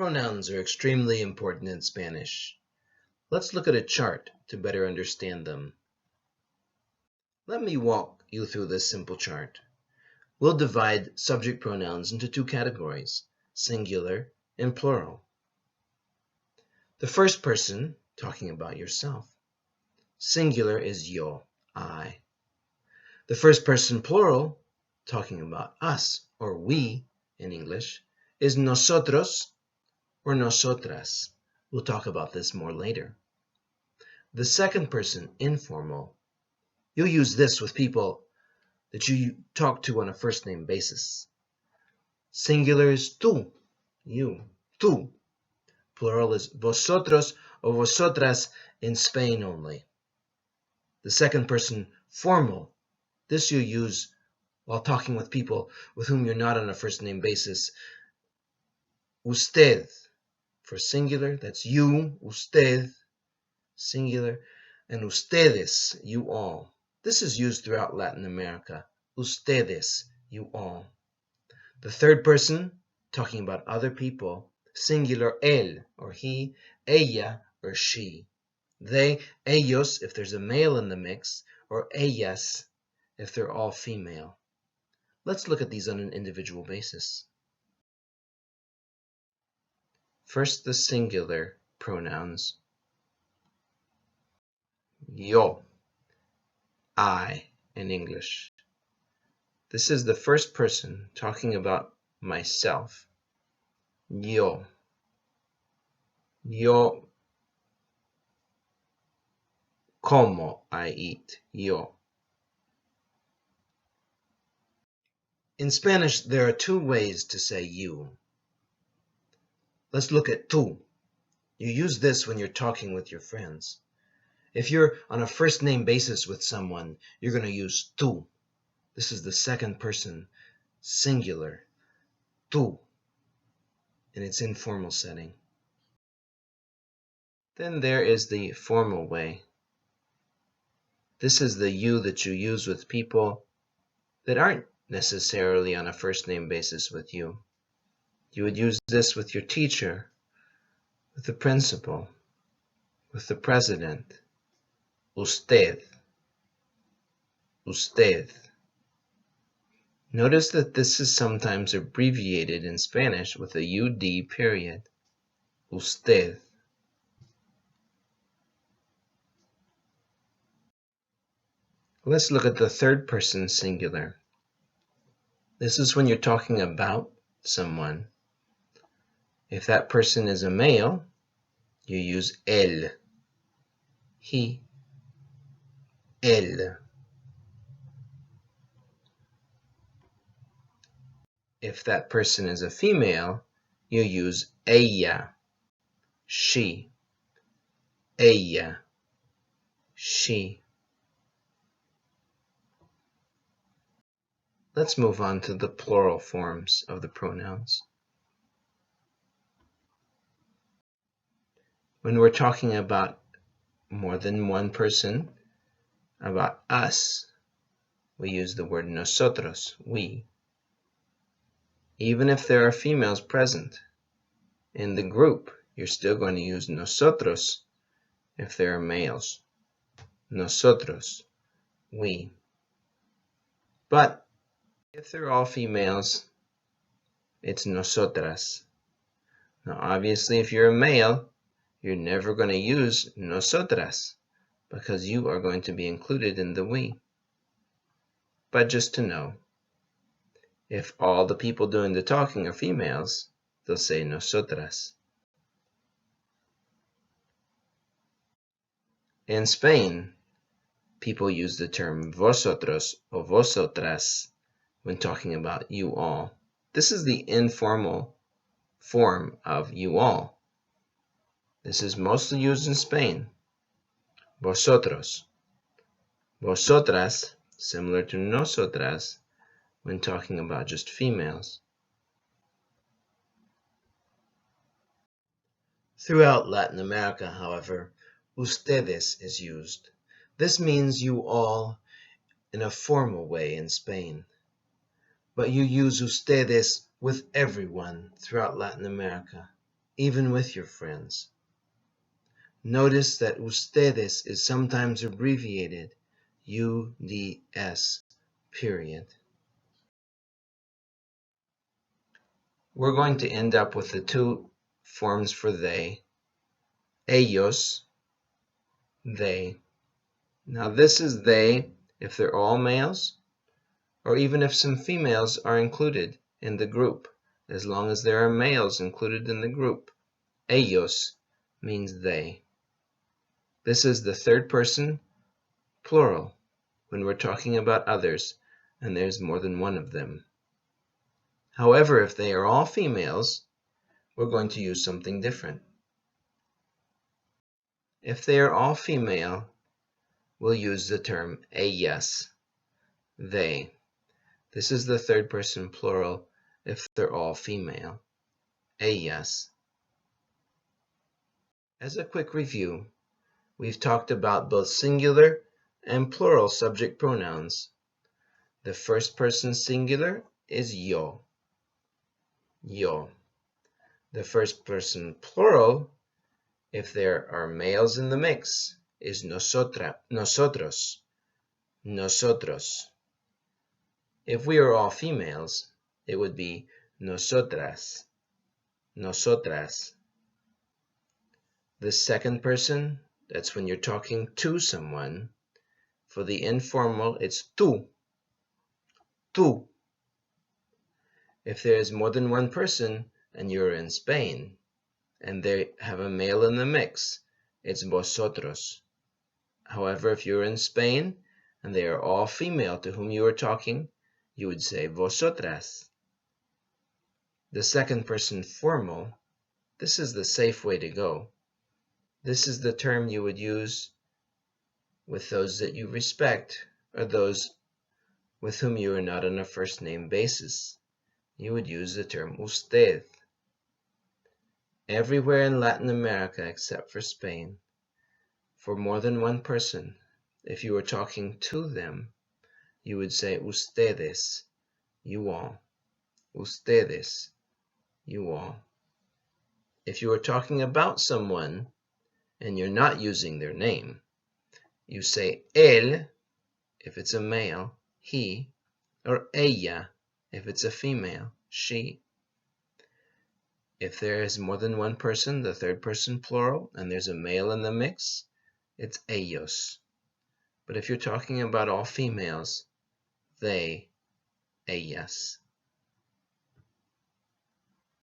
Pronouns are extremely important in Spanish. Let's look at a chart to better understand them. Let me walk you through this simple chart. We'll divide subject pronouns into two categories, singular and plural. The first person, talking about yourself. Singular is yo, I. The first person plural, talking about us, or we in English, is nosotros or nosotras. We'll talk about this more later. The second person informal, you'll use this with people that you talk to on a first name basis. Singular is tú, you, tú. Plural is vosotros or vosotras in Spain only. The second person formal, this you use while talking with people with whom you're not on a first name basis. Usted, for singular, that's you, usted, singular, and ustedes, you all. This is used throughout Latin America. Ustedes, you all. The third person, talking about other people, singular él or he, ella or she. They, ellos, if there's a male in the mix, or ellas, if they're all female. Let's look at these on an individual basis. First, the singular pronouns. Yo, I in English. This is the first person talking about myself. Yo. Yo como, I eat. Yo. In Spanish, there are two ways to say you. Let's look at tú. You use this when you're talking with your friends. If you're on a first name basis with someone, you're going to use tú. This is the second person, singular, tú, in its informal setting. Then there is the formal way. This is the you that you use with people that aren't necessarily on a first name basis with you. You would use this with your teacher, with the principal, with the president. Usted. Usted. Notice that this is sometimes abbreviated in Spanish with a UD period. Usted. Let's look at the third person singular. This is when you're talking about someone. If that person is a male, you use él, he, él. If that person is a female, you use ella, she, ella, she. Let's move on to the plural forms of the pronouns. When we're talking about more than one person, about us, we use the word nosotros, we. Even if there are females present in the group, you're still going to use nosotros if there are males. Nosotros, we. But if they're all females, it's nosotras. Now, obviously, if you're a male, you're never going to use nosotras because you are going to be included in the we. But just to know, if all the people doing the talking are females, they'll say nosotras. In Spain, people use the term vosotros or vosotras when talking about you all. This is the informal form of you all. This is mostly used in Spain. Vosotros. Vosotras, similar to nosotras, when talking about just females. Throughout Latin America, however, ustedes is used. This means you all in a formal way in Spain. But you use ustedes with everyone throughout Latin America, even with your friends. Notice that ustedes is sometimes abbreviated UDS, period. We're going to end up with the two forms for they. Ellos, they. Now this is they if they're all males, or even if some females are included in the group. As long as there are males included in the group, ellos means they. This is the third person plural when we're talking about others and there's more than one of them. However, if they are all females, we're going to use something different. If they are all female, we'll use the term ellas, they. This is the third person plural if they're all female, ellas. As a quick review, we've talked about both singular and plural subject pronouns. The first person singular is yo, yo. The first person plural, if there are males in the mix, is nosotros, nosotros. If we are all females, it would be nosotras, nosotras. The second person, that's when you're talking to someone. For the informal, it's tú, tú. If there is more than one person and you're in Spain and they have a male in the mix, it's vosotros. However, if you're in Spain and they are all female to whom you are talking, you would say vosotras. The second person formal, this is the safe way to go. This is the term you would use with those that you respect or those with whom you are not on a first name basis. You would use the term usted. Everywhere in Latin America except for Spain, for more than one person, if you were talking to them, you would say ustedes, you all. Ustedes, you all. If you are talking about someone and you're not using their name, you say él if it's a male, he, or ella if it's a female, she. If there is more than one person, the third person plural, and there's a male in the mix, it's ellos. But if you're talking about all females, they, ellas.